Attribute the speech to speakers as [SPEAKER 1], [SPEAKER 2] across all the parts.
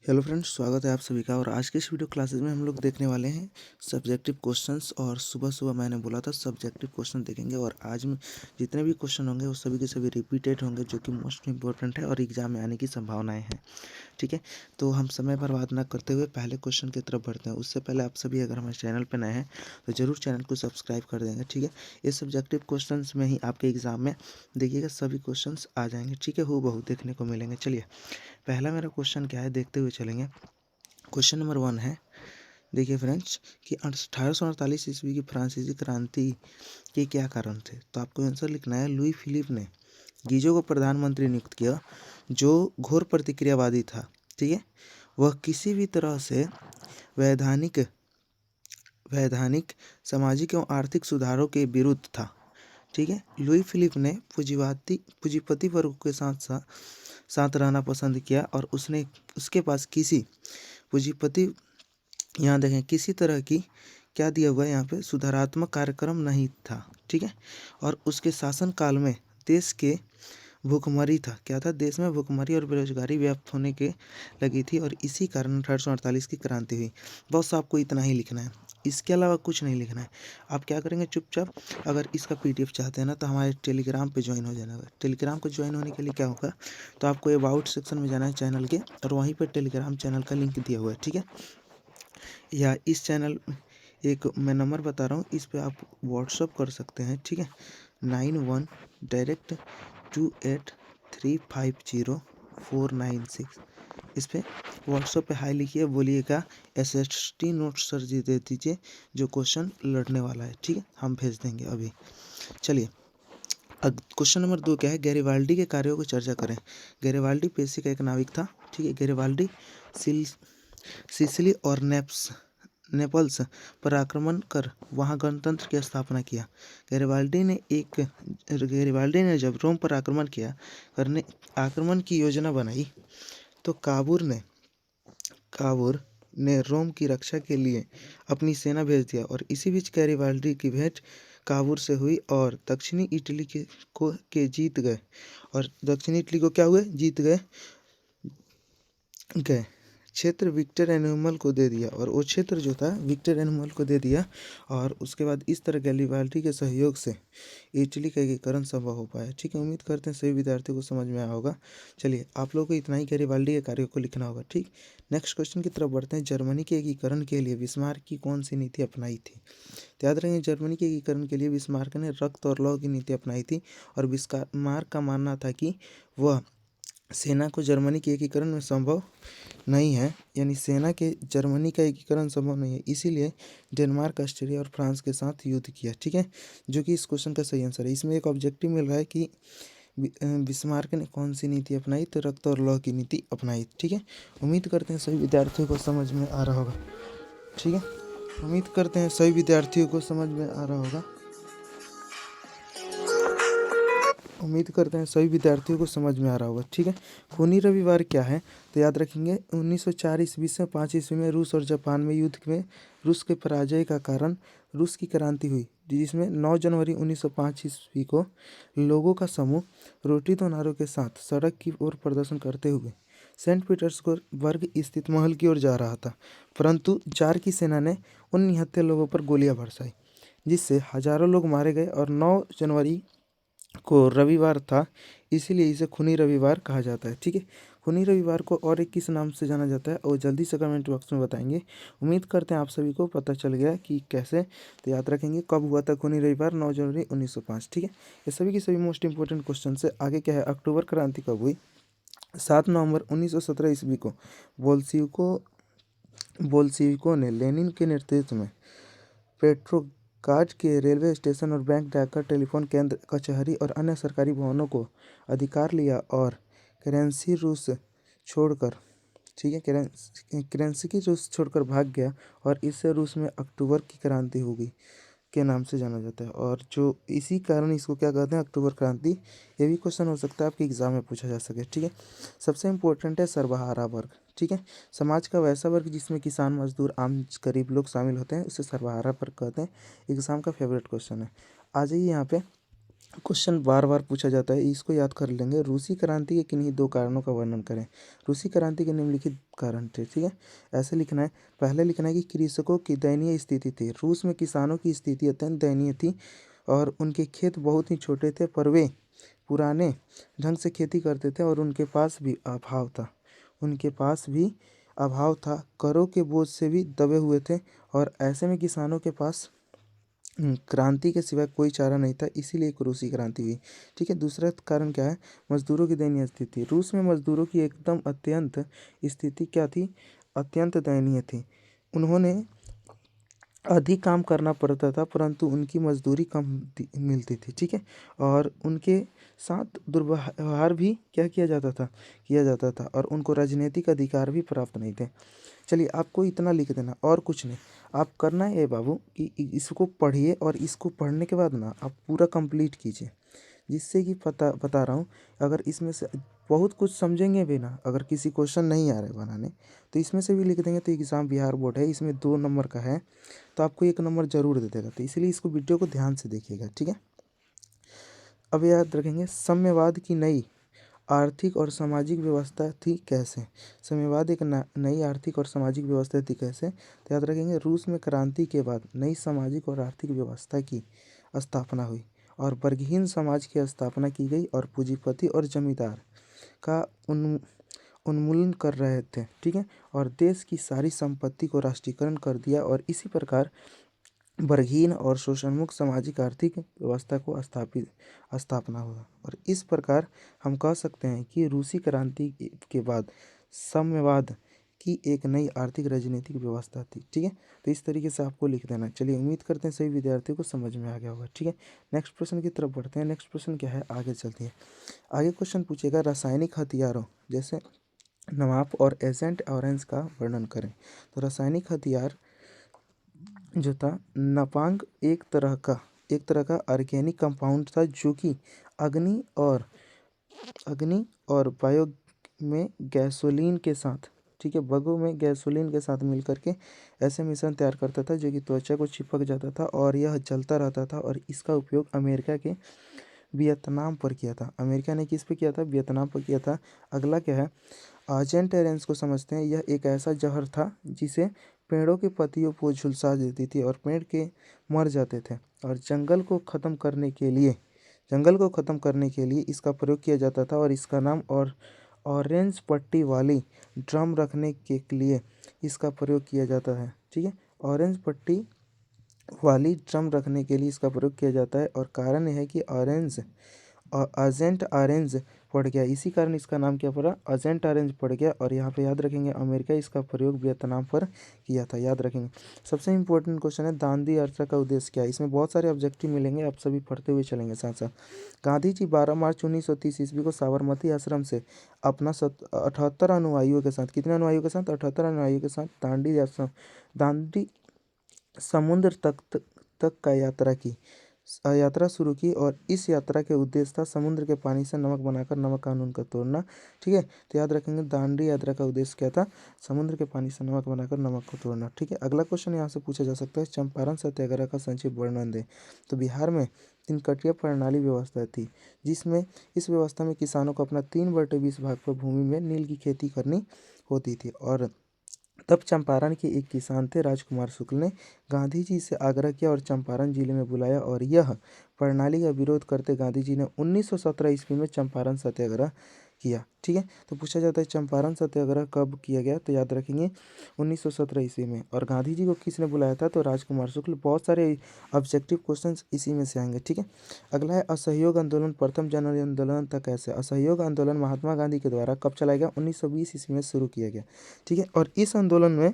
[SPEAKER 1] Hello friends, स्वागत है आप सभी का। और आज के इस वीडियो क्लासेस में हम लोग देखने वाले हैं सब्जेक्टिव क्वेश्चंस। और सुबह सुबह मैंने बोला था सब्जेक्टिव क्वेश्चन देखेंगे, और आज में जितने भी क्वेश्चन होंगे वो सभी के सभी रिपीटेड होंगे, जो कि मोस्ट इंपॉर्टेंट है और एग्जाम में आने की संभावनाएं हैं। ठीक है, तो हम समय बर्बाद ना करते हुए पहले क्वेश्चन की तरफ बढ़ते हैं। उससे पहले आप सभी अगर हमारे चैनल पर नए हैं तो ज़रूर चैनल को सब्सक्राइब कर देंगे। ठीक है, ये सब्जेक्टिव क्वेश्चन में ही आपके एग्जाम में देखिएगा सभी क्वेश्चन आ जाएंगे। ठीक है, हूबहू देखने को मिलेंगे। चलिए, पहला मेरा क्वेश्चन क्या है देखते हुए चलेंगे। क्वेश्चन नंबर 1 है, देखिए फ्रेंड्स, कि 1848 ईस्वी की फ्रांसीसी क्रांति के क्या कारण थे। तो आपको आंसर लिखना है, लुई फिलिप ने गीजो को प्रधानमंत्री नियुक्त किया, जो घोर प्रतिक्रियावादी था। ठीक है, वह किसी भी तरह से वैधानिक वैधानिक सामाजिक एवं आर्थिक सुधारों के विरुद्ध था। ठीक है, लुई फिलिप ने पूंजीपति वर्ग के साथ साथ रहना पसंद किया, और उसके पास किसी पूंजीपति, यहाँ देखें, किसी तरह की क्या दिया हुआ है यहाँ पे, सुधारात्मक कार्यक्रम नहीं था। ठीक है, और उसके शासनकाल में देश के भूखमरी था। क्या था? देश में भूखमरी और बेरोजगारी व्याप्त होने के लगी थी, और इसी कारण 1848 की क्रांति हुई। बस आपको इतना ही लिखना है, इसके अलावा कुछ नहीं लिखना है। आप क्या करेंगे, चुपचाप अगर इसका पीडीएफ चाहते हैं ना, तो हमारे टेलीग्राम पे ज्वाइन हो जाना। टेलीग्राम को ज्वाइन होने के लिए क्या होगा, तो आपको अबाउट सेक्शन में जाना है चैनल के, और वहीं पर टेलीग्राम चैनल का लिंक दिया हुआ है। ठीक है, या इस चैनल, एक मैं नंबर बता रहा हूँ, इस पे आप व्हाट्सअप कर सकते हैं। ठीक है, 91 डायरेक्ट 28350496। इस पे व्हाट्सअप पे हाई लिखिए, बोलिएगा SST नोट सर जी दे दीजिए, जो क्वेश्चन लड़ने वाला है। ठीक है, हम भेज देंगे अभी। चलिए, अब क्वेश्चन नंबर 2 क्या है, गैरिबाल्डी के कार्यों को चर्चा करें। गैरिबाल्डी पेशे का एक नाविक था। ठीक है, गैरिबाल्डी सिसिली और नेपल्स पर आक्रमण कर वहां गणतंत्र की स्थापना किया। गैरिबाल्डी ने जब रोम पर आक्रमण की योजना बनाई, तो काबूर ने रोम की रक्षा के लिए अपनी सेना भेज दिया, और इसी बीच गैरिबाल्डी की भेंट काबूर से हुई, और दक्षिणी इटली के जीत गए। और दक्षिणी इटली को क्या हुए, जीत गए क्षेत्र विक्टर एनुअल को दे दिया, और वो क्षेत्र जो था विक्टर एनुअल को दे दिया। और उसके बाद इस तरह गैरिबाल्डी के सहयोग से इटली का एकीकरण संभव हो पाया। ठीक है, उम्मीद करते हैं सभी विद्यार्थियों को समझ में आया होगा। चलिए, आप लोगों को इतना ही गैरिबाल्डी के कार्यों को लिखना होगा। ठीक, नेक्स्ट क्वेश्चन की तरफ बढ़ते हैं। जर्मनी के एकीकरण के लिए बिस्मार्क की कौन सी नीति अपनाई थी। तो याद रखें, जर्मनी के एकीकरण के लिए बिस्मार्क ने रक्त और लौह की नीति अपनाई थी, और बिस्मार्क का मानना था कि वह सेना को जर्मनी के एकीकरण में संभव नहीं है, यानी सेना के जर्मनी का एकीकरण संभव नहीं है, इसीलिए डेनमार्क, ऑस्ट्रेलिया और फ्रांस के साथ युद्ध किया। ठीक है, जो कि इस क्वेश्चन का सही आंसर है। इसमें एक ऑब्जेक्टिव मिल रहा है कि बिस्मार्क ने कौन सी नीति अपनाई, तो रक्त और लौह की नीति अपनाई। ठीक है, उम्मीद करते हैं सभी विद्यार्थियों को समझ में आ रहा होगा। ठीक है, उम्मीद करते हैं सभी विद्यार्थियों को समझ में आ रहा होगा। उम्मीद करते हैं सभी विद्यार्थियों को समझ में आ रहा होगा। ठीक है, खूनी रविवार क्या है, तो याद रखेंगे 1904 ईस्वी से 5 ईस्वी में रूस और जापान में युद्ध में रूस के पराजय का कारण रूस की क्रांति हुई, जिसमें 9 जनवरी 1905 ईस्वी को लोगों का समूह रोटी तो नारों के साथ सड़क की ओर प्रदर्शन करते हुए सेंट पीटर्सबर्ग स्थित महल की ओर जा रहा था, परंतु जार की सेना ने उन निहत्थे लोगों पर गोलियां बरसाई, जिससे हजारों लोग मारे गए। और 9 जनवरी को रविवार था, इसीलिए इसे खूनी रविवार कहा जाता है। ठीक है, खूनी रविवार को और एक किस नाम से जाना जाता है, और जल्दी से कमेंट बॉक्स में बताएंगे। उम्मीद करते हैं आप सभी को पता चल गया कि कैसे। तो याद रखेंगे कब हुआ था खूनी रविवार, 9 जनवरी 1905। ठीक है, ये सभी के सभी मोस्ट इंपॉर्टेंट क्वेश्चन है। आगे क्या है, अक्टूबर क्रांति कब हुई। 7 नवंबर 1917 ईस्वी को बोल्शिविकों ने लेनिन के नेतृत्व में पेट्रोग्राड के रेलवे स्टेशन और बैंक, डाकघर, टेलीफोन केंद्र, कचहरी और अन्य सरकारी भवनों को अधिकार लिया, और करेंसी रूस छोड़कर ठीक है करेंसी की रूस छोड़कर भाग गया, और इससे रूस में अक्टूबर की क्रांति हो गई के नाम से जाना जाता है। और जो इसी कारण इसको क्या कहते हैं, अक्टूबर क्रांति। ये भी क्वेश्चन हो सकता है आपके एग्जाम में पूछा जा सके। ठीक है, सबसे इम्पोर्टेंट है सर्वहारा वर्ग। ठीक है, समाज का वैसा वर्ग जिसमें किसान, मजदूर, आम गरीब लोग शामिल होते हैं, उसे सर्वहारा वर्ग कहते हैं। एग्जाम का फेवरेट क्वेश्चन है। आ जाइए यहाँ पे, क्वेश्चन बार बार पूछा जाता है, इसको याद कर लेंगे। रूसी क्रांति के किन्हीं दो कारणों का वर्णन करें। रूसी क्रांति के निम्नलिखित कारण थे, ठीक है। ऐसे लिखना है, पहले लिखना है कि कृषकों की दयनीय स्थिति थी। रूस में किसानों की स्थिति अत्यंत दयनीय थी और उनके खेत बहुत ही छोटे थे, पर वे पुराने ढंग से खेती करते थे और उनके पास भी अभाव था, करों के बोझ से भी दबे हुए थे और ऐसे में किसानों के पास क्रांति के सिवाय कोई चारा नहीं था, इसीलिए एक रूसी क्रांति हुई, ठीक है। दूसरा कारण क्या है, मजदूरों की दयनीय स्थिति। रूस में मजदूरों की एकदम अत्यंत स्थिति क्या थी, अत्यंत दयनीय थी। उन्होंने अधिक काम करना पड़ता था परंतु उनकी मजदूरी कम मिलती थी, ठीक है। और उनके साथ दुर्व्यवहार भी क्या किया जाता था और उनको राजनीतिक अधिकार भी प्राप्त नहीं थे। चलिए आपको इतना लिख देना और कुछ नहीं, आप करना है बाबू कि इसको पढ़िए और इसको पढ़ने के बाद ना आप पूरा कंप्लीट कीजिए, जिससे कि बता रहा हूँ, अगर इसमें से बहुत कुछ समझेंगे भी ना, अगर किसी क्वेश्चन नहीं आ रहे बनाने तो इसमें से भी लिख देंगे तो एग्ज़ाम बिहार बोर्ड है, इसमें 2 नंबर का है तो आपको 1 नंबर जरूर दे देगा, तो इसलिए इसको वीडियो को ध्यान से देखिएगा, ठीक है। अब याद रखेंगे, साम्यवाद की नई आर्थिक और सामाजिक व्यवस्था थी कैसे। साम्यवाद एक नई आर्थिक और सामाजिक व्यवस्था थी कैसे, तो याद रखेंगे, रूस में क्रांति के बाद नई सामाजिक और आर्थिक व्यवस्था की स्थापना हुई और वर्गहीन समाज की स्थापना की गई और पूंजीपति और जमींदार का उन्मूलन कर रहे थे, ठीक है। और देश की सारी संपत्ति को राष्ट्रीयकरण कर दिया और इसी प्रकार वर्गहीन और शोषणमुक्त सामाजिक आर्थिक व्यवस्था को स्थापना हुआ। और इस प्रकार हम कह सकते हैं कि रूसी क्रांति के बाद साम्यवाद की एक नई आर्थिक राजनीतिक व्यवस्था थी, ठीक है। तो इस तरीके से आपको लिख देना। चलिए उम्मीद करते हैं सभी विद्यार्थियों को समझ में आ गया होगा, ठीक है। नेक्स्ट प्रश्न की तरफ बढ़ते हैं। नेक्स्ट प्रश्न क्या है, आगे चलते हैं। आगे क्वेश्चन पूछेगा, रासायनिक हथियारों जैसे नवाब और एजेंट ऑरेंज का वर्णन करें। तो रासायनिक हथियार जो था, नापांग एक तरह का ऑर्गेनिक कंपाउंड था जो कि अग्नि और बायो में गैसोलीन के साथ, ठीक है, बगों में गैसोलीन के साथ मिलकर के ऐसे मिश्रण तैयार करता था जो कि त्वचा को चिपक जाता था और यह जलता रहता था। और इसका उपयोग अमेरिका के वियतनाम पर किया था। अमेरिका ने किस पे किया था, वियतनाम पर किया था। अगला क्या है, एजेंट ऑरेंज को समझते हैं। यह एक ऐसा जहर था जिसे पेड़ों की पत्तियों को झुलसा देती थी और पेड़ के मर जाते थे और जंगल को ख़त्म करने के लिए इसका प्रयोग किया जाता था। और इसका नाम और ऑरेंज पट्टी वाली ड्रम रखने के लिए इसका प्रयोग किया जाता है, ठीक है। ऑरेंज पट्टी वाली ड्रम रखने के लिए इसका प्रयोग किया जाता है और कारण यह है कि एजेंट ऑरेंज पड़ गया, इसी कारण इसका नाम क्या पड़ा, एजेंट ऑरेंज पड़ गया। और यहाँ पे याद रखेंगे अमेरिका इसका प्रयोग वियतनाम पर किया था, याद रखेंगे। सबसे इंपॉर्टेंट क्वेश्चन है, दांडी यात्रा का उद्देश्य क्या है। इसमें बहुत सारे ऑब्जेक्टिव मिलेंगे, आप सभी पढ़ते हुए चलेंगे साथ साथ। गांधी जी 12 मार्च 1930 ईस्वी को साबरमती आश्रम से अपना 78 अनुयायियों के साथ, कितने अनुयायियों के साथ, 78 अनुयायियों के साथ दांडी समुद्र तक का यात्रा शुरू की। और इस यात्रा के उद्देश्य था समुद्र के पानी से नमक बनाकर नमक कानून का तोड़ना, ठीक है। तो याद रखेंगे दांडी यात्रा का उद्देश्य क्या था, समुद्र के पानी से नमक बनाकर नमक को तोड़ना, ठीक है। अगला क्वेश्चन यहाँ से पूछा जा सकता है, चंपारण सत्याग्रह का संक्षिप्त वर्णन दें। तो बिहार में 3 कटिया प्रणाली व्यवस्था थी, जिसमें इस व्यवस्था में किसानों को अपना 3/20 भाग पर भूमि में नील की खेती करनी होती थी। और तब चंपारण के एक किसान थे, राजकुमार शुक्ल ने गांधी जी से आग्रह किया और चंपारण जिले में बुलाया और यह प्रणाली का विरोध करते गांधी जी ने 1917 ईस्वी में चंपारण सत्याग्रह किया, ठीक है। तो पूछा जाता है चंपारण सत्याग्रह कब किया गया, तो याद रखेंगे 1917 ईस्वी में। और गांधी जी को किसने बुलाया था, तो राजकुमार शुक्ल। बहुत सारे ऑब्जेक्टिव क्वेश्चंस इसी में से आएंगे, ठीक है। अगला है, असहयोग आंदोलन प्रथम जन आंदोलन तक कैसे। असहयोग आंदोलन महात्मा गांधी के द्वारा कब चलाया गया, 1920 ईस्वी में शुरू किया गया, ठीक है। और इस आंदोलन में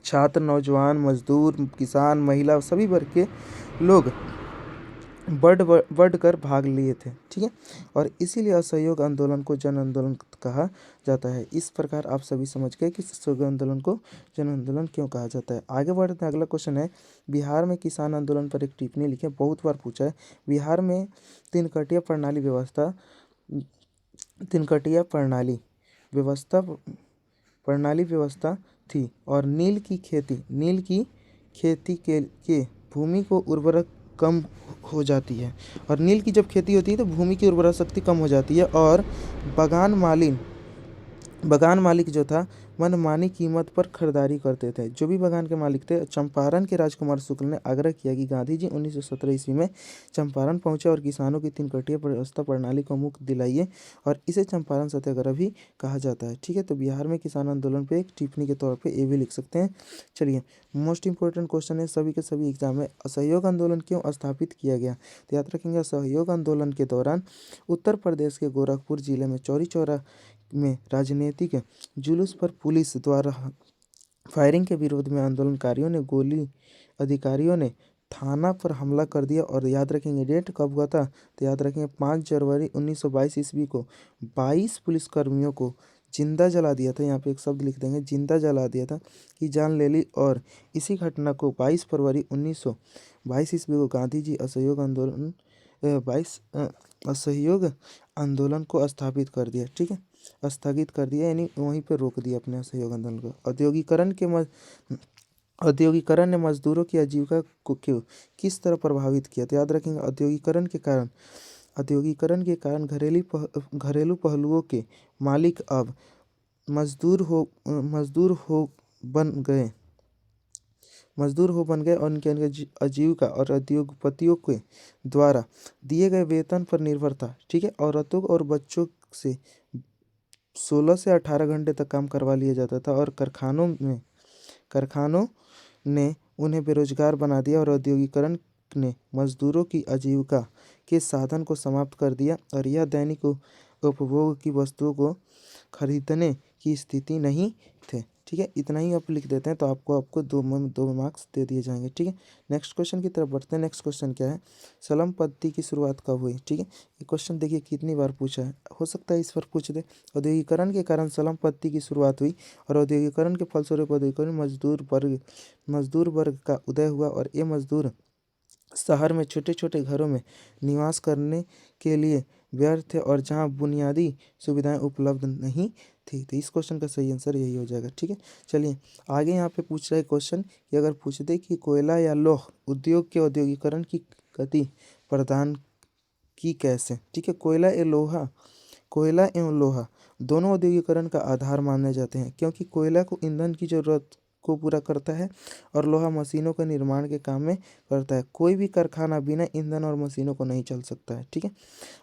[SPEAKER 1] छात्र, नौजवान, मजदूर, किसान, महिला, सभी वर्ग के लोग बढ़ कर भाग लिए थे, ठीक है। और इसीलिए असहयोग आंदोलन को जन आंदोलन कहा जाता है। इस प्रकार आप सभी समझ गए कि असहयोग आंदोलन को जन आंदोलन क्यों कहा जाता है। आगे बढ़ते हैं, अगला क्वेश्चन है, बिहार में किसान आंदोलन पर एक टिप्पणी लिखें। बहुत बार पूछा है। बिहार में 3 कटिया प्रणाली व्यवस्था थी और नील की खेती के भूमि को कम हो जाती है। और नील की जब खेती होती है तो भूमि की उर्वरा शक्ति कम हो जाती है और बगान मालिक जो था मनमानी कीमत पर खरीदारी करते थे। जो भी बगान के मालिक थे, चंपारण के राजकुमार शुक्ल ने आग्रह किया कि गांधी जी 1917 ईस्वी में चंपारण पहुंचे और किसानों की 3 कटिया व्यवस्था प्रणाली को मुक्त दिलाइए और इसे चंपारण सत्याग्रह भी कहा जाता है। ठीक है, तो बिहार में किसान आंदोलन पे एक टिप्पणी के तौर पे ये भी लिख सकते हैं। चलिए, मोस्ट इंपॉर्टेंट क्वेश्चन है सभी के सभी एग्जाम में, असहयोग आंदोलन क्यों स्थापित किया गया? तो याद रखेंगे, असहयोग आंदोलन के दौरान उत्तर प्रदेश के गोरखपुर जिले में चौरी चौरा में राजनीतिक जुलूस पर पुलिस द्वारा फायरिंग के विरोध में अधिकारियों ने थाना पर हमला कर दिया। और याद रखेंगे डेट कब हुआ था, तो याद रखेंगे 5 जनवरी 1922 ईस्वी को 22 पुलिसकर्मियों को जिंदा जला दिया था। यहाँ पे एक शब्द लिख देंगे, जिंदा जला दिया था, कि जान ले ली। और इसी घटना को 22 फरवरी 1922 ईस्वी को गांधी जी असहयोग आंदोलन को स्थापित कर दिया। ठीक है, स्थगित कर दिया, यानी वहीं पे रोक दिया अपने असहयोग आंदोलन को। औद्योगिकरण ने मजदूरों की आजीविका को किस तरह प्रभावित किया? तो याद रखेंगे, औद्योगिकरण के कारण घरेलू पहलुओं के मालिक अब मजदूर हो बन गए और उनके आजीविका और उद्योगपतियों के द्वारा दिए गए वेतन पर निर्भर था। ठीक है, औरतों और बच्चों से 16 से 18 घंटे तक काम करवा लिया जाता था और कारखानों ने उन्हें बेरोजगार बना दिया और औद्योगिकरण ने मजदूरों की आजीविका के साधन को समाप्त कर दिया और यह दैनिक उपभोग की वस्तुओं को खरीदने की स्थिति नहीं थे। ठीक है, इतना ही आप लिख देते हैं तो आपको 2 मार्क्स दे दिए जाएंगे। ठीक है, नेक्स्ट क्वेश्चन की तरफ बढ़ते हैं। नेक्स्ट क्वेश्चन क्या है, सलम पद्धति की शुरुआत कब हुई? ठीक है, ये क्वेश्चन देखिए कितनी बार पूछा है, हो सकता है इस बार पूछ दे। औद्योगिकरण के कारण सलम पद्धति की शुरुआत हुई और औद्योगिकरण के फलस्वरूप औद्योगिकरण मजदूर वर्ग का उदय हुआ और ये मजदूर शहर में छोटे छोटे घरों में निवास करने के लिए व्यर्थ थे और जहाँ बुनियादी सुविधाएं उपलब्ध नहीं थी। तो इस क्वेश्चन का सही आंसर यही हो जाएगा। ठीक है, चलिए आगे यहाँ पे पूछ रहा है क्वेश्चन कि अगर पूछ दे कि कोयला या लौह उद्योग के औद्योगिकरण की गति प्रदान की कैसे? ठीक है, कोयला एवं लोहा दोनों औद्योगिकरण का आधार माने जाते हैं, क्योंकि कोयला को ईंधन की जरूरत को पूरा करता है और लोहा मशीनों के निर्माण के काम में करता है। कोई भी कारखाना बिना ईंधन और मशीनों को नहीं चल सकता है। ठीक है,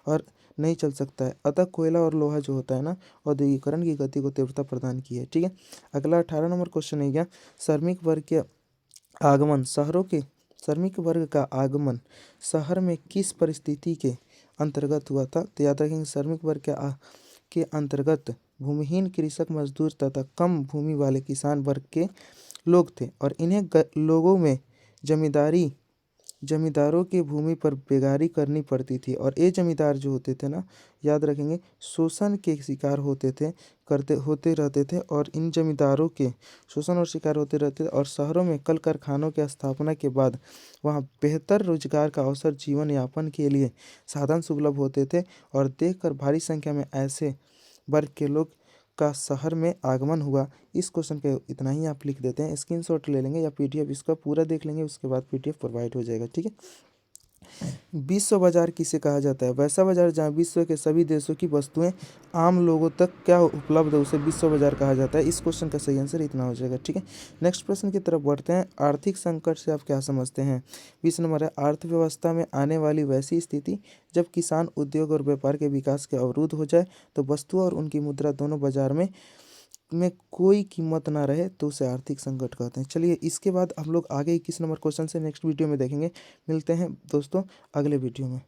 [SPEAKER 1] और नहीं चल सकता है, अतः कोयला और लोहा जो होता है ना, औद्योगिकरण की गति को तीव्रता प्रदान की है। ठीक है, अगला 18 नंबर क्वेश्चन है क्या, श्रमिक वर्ग का आगमन शहर में किस परिस्थिति के अंतर्गत हुआ था? तो याद रखेंगे, श्रमिक वर्ग के अंतर्गत भूमिहीन कृषक मजदूर तथा कम भूमि वाले किसान वर्ग के लोग थे और इन्हें लोगों में जमींदारों की भूमि पर बेगारी करनी पड़ती थी। और ये जमींदार जो होते थे ना, याद रखेंगे, शोषण के शिकार होते रहते थे और इन जमींदारों के शोषण और शिकार होते रहते थे। और शहरों में कल कारखानों की स्थापना के बाद वहाँ बेहतर रोजगार का अवसर, जीवन यापन के लिए साधन सुलभ होते थे और देखकर भारी संख्या में ऐसे वर्ग के लोग का शहर में आगमन हुआ। इस क्वेश्चन का इतना ही आप लिख देते हैं, स्क्रीनशॉट ले लेंगे या पीडीएफ इसका पूरा देख लेंगे, उसके बाद पीडीएफ प्रोवाइड हो जाएगा। ठीक है, विश्व बाजार किसे कहा जाता है? वैसा बाजार जहां विश्व के सभी देशों की वस्तुएं आम लोगों तक क्या उपलब्ध है, उसे विश्व बाजार कहा जाता है। इस क्वेश्चन का सही आंसर इतना हो जाएगा। ठीक है, नेक्स्ट प्रश्न की तरफ बढ़ते हैं। आर्थिक संकट से आप क्या समझते हैं? 20 नंबर है, अर्थव्यवस्था में आने वाली वैसी स्थिति जब किसान, उद्योग और व्यापार के विकास के अवरुद्ध हो जाए, तो वस्तु और उनकी मुद्रा दोनों बाजार में कोई कीमत ना रहे, तो उसे आर्थिक संकट कहते हैं। चलिए इसके बाद हम लोग आगे 21 नंबर क्वेश्चन से नेक्स्ट वीडियो में देखेंगे। मिलते हैं दोस्तों अगले वीडियो में।